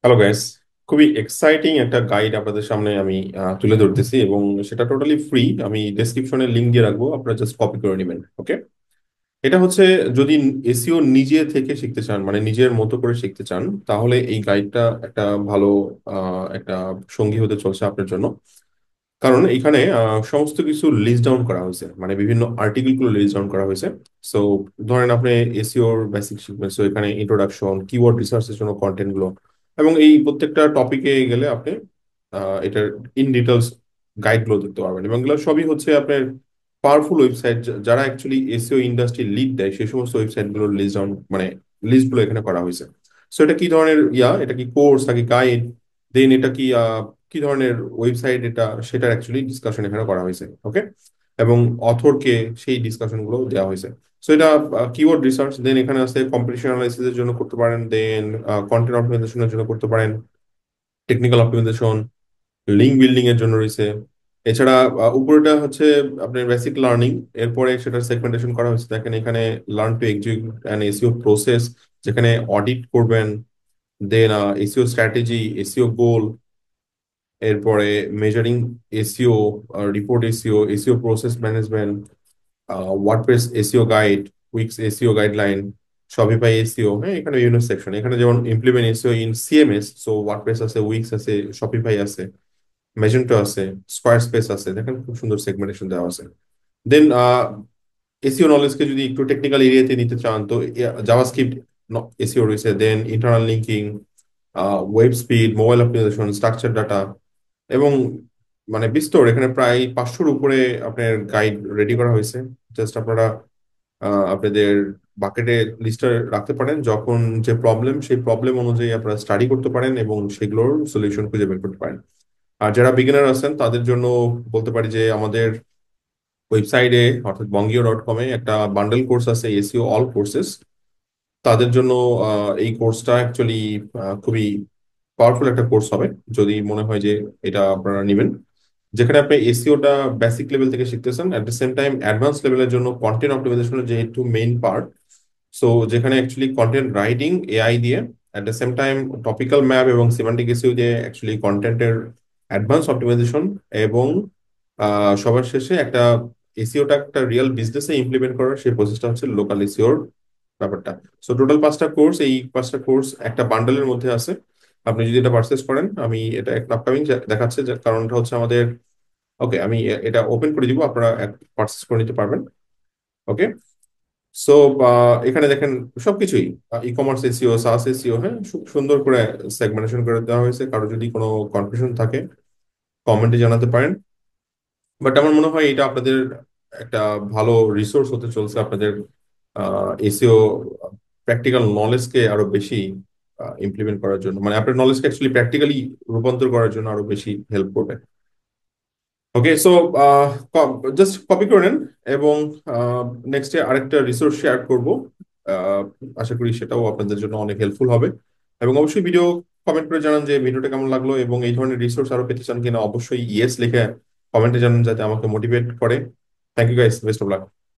Hello guys, খুবই exciting একটা guide আপনাদের সামনে আমি তুলে ধরতেছি এবং সেটা টোটালি ফ্রি। আমি ডেসক্রিপশনে লিংক দিয়ে রাখবো, আপনারা জাস্ট কপি করে নেবেন। ওকে, এটা হচ্ছে যদি এসইও নিজে থেকে শিখতে চান, মানে নিজের মতো করে শিখতে চান, তাহলে এই গাইডটা একটা ভালো একটা সঙ্গী হতে চলছে আপনার জন্য। কারণ এখানে সমস্ত কিছু লিস্ট ডাউন করা হয়েছে, মানে বিভিন্ন আর্টিকেল গুলো লিস্ট ডাউন করা হয়েছে। সো ধরেন আপনি এসইওর বেসিক শিখবেন, সো এখানে ইন্ট্রোডাকশন, কিওয়ার্ড রিসার্চের জন্য কন্টেন্ট গুলো, এবং এই প্রত্যেকটা টপিকে গেলে আপনি এটার ইন ডিটেলস গাইড গুলো দেখতে পারবেন। এবং এগুলো সবই হচ্ছে আপনার পাওয়ারফুল ওয়েবসাইট, যারা অ্যাকচুয়ালি এসইও ইন্ডাস্ট্রি লিড দেয় সেই সমস্ত ওয়েবসাইট গুলোর লিস্ট ডাউন, মানে লিস্ট গুলো এখানে করা হয়েছে। সো এটা কি ধরনের এটা কি কোর্স নাকি গাইড, দেন এটা কি কি ধরনের ওয়েবসাইট এটা, সেটার অ্যাকচুয়ালি ডিসকাশন এখানে করা হয়েছে। ওকে, এবং অথরকে সেই ডিসকাশন গুলো দেওয়া হয়েছে। সো এটা কিওয়ার্ড রিসার্চ, দেন এখানে আছে কম্পিটিশন অ্যানালাইসিস এর জন্য করতে পারেন, দেন কন্টেন্ট অপটিমাইজেশনের জন্য করতে পারেন, টেকনিক্যাল অপটিমাইজেশন, লিঙ্ক বিল্ডিং এর জন্য রয়েছে। এছাড়া উপরেটা হচ্ছে আপনার বেসিক লার্নিং, এরপরে সেটা সেগমেন্টেশন করা হয়েছে। দেখেন এখানে learn to execute an SEO process, যেখানে অডিট করবেন, দেন এসইও স্ট্র্যাটেজি, এসইও গোল, এরপরে measuring SEO, report SEO, SEO process management, WordPress SEO guide, weeks SEO guideline, Shopify SEO. হ্যাঁ, এখানে বিভিন্ন সেকশন, এখানে যেমন implement SEO in CMS, so WordPress আছে, weeks আছে, শপিফাই আছে, মেজেন্টো আছে, স্কোয়ার স্পেস আছে। দেখেন খুব সুন্দর সেগমেন্টেশন দেওয়া আছে। দেন এসইও নলেজকে যদি একটু টেকনিক্যাল এরিয়াতে নিতে চান, তো জাভাস্ক্রিপ্ট এসইও রয়েছে, then internal linking, web speed, mobile application, structure data, এবং মানে বিস্তর এখানে প্রায় 500-র উপরে আপনার গাইড রেডি করা হয়েছে। জাস্ট আপনারা আপনাদের বাকেটে লিস্টে রাখতে পারেন, যখন যে প্রবলেম সেই প্রবলেম অনুযায়ী আপনারা স্টাডি করতে পারেন এবং সেগুলোর সলিউশন খুঁজে বের করতে পারেন। আর যারা বিগিনার আছেন তাদের জন্য বলতে পারি যে আমাদের ওয়েবসাইটে অর্থাৎ বঙ্গীয়.com এ একটা বান্ডেল কোর্স আছে, এসইও অল কোর্সেস। তাদের জন্য এই কোর্সটা অ্যাকচুয়ালি খুবই পাওয়ারফুল একটা কোর্স হবে, যদি মনে হয় যে এটা আপনারা নেবেন, যেখানে আপনি এসইওটা বেসিক লেভেল থেকে শিখতেছেন, at the same time advance লেভেলের জন্য কন্টেন্ট অপটিমাইজেশনের যেহেতু মেইন পার্ট, সো যেখানে অ্যাকচুয়ালি কন্টেন্ট রাইটিং এআই দিয়ে, at the same time topical map এবং সিমান্টিক এসইও দিয়ে অ্যাকচুয়ালি কন্টেন্টের অ্যাডভান্স অপটিমাইজেশন, এবং সবার শেষে একটা এসইওটা একটা রিয়েল বিজনেসে ইমপ্লিমেন্ট করার সেই প্রসেসটা হচ্ছে লোকাল এসইওর ব্যাপারটা। সো টোটাল 5টা কোর্স, এই 5টা কোর্স একটা বান্ডেলের মধ্যে আছে। আপনি যদি এটা পারচেস করেন, আমি এটা একটা আপকামিং দেখাচ্ছে, যে কারণটা হচ্ছে আমাদের, ওকে আমি এটা ওপেন করে দিব, আপনারা পারচেস করে নিতে পারবেন। ওকে, সো এখানে দেখেন সবকিছুই ই কমার্স এসইও, সাস এসইও, হ্যাঁ, সুন্দর করে সেগমেন্টেশন করে দেওয়া হয়েছে। কারো যদি কোনো কনফিউশন থাকে কমেন্টে জানাতে পারেন। বাট আমার মনে হয় এটা আপনাদের একটা ভালো রিসোর্স হতে চলছে, আপনাদের এসইও প্র্যাকটিক্যাল নলেজকে আরো বেশি ইমপ্লিমেন্ট করার জন্য, মানে আপনার নলেজকে অ্যাকচুয়ালি প্র্যাকটিক্যালি রূপান্তর করার জন্য আরো বেশি হেল্প করবে। ওকে, সো জাস্ট কপি করে নেন, এবং নেক্সটে আরেকটা রিসোর্স শেয়ার করব। আহ, আশা করি সেটাও আপনাদের জন্য অনেক হেল্পফুল হবে। এবং অবশ্যই ভিডিও কমেন্ট করে জানান যে ভিডিওটা কেমন লাগলো, এবং এই ধরনের রিসোর্স আরো পেতে চান কিনা, অবশ্যই ইয়েস লিখে কমেন্টে জানান, যাতে আমাকে মোটিভেট করে। Thank you guys, best of lakh.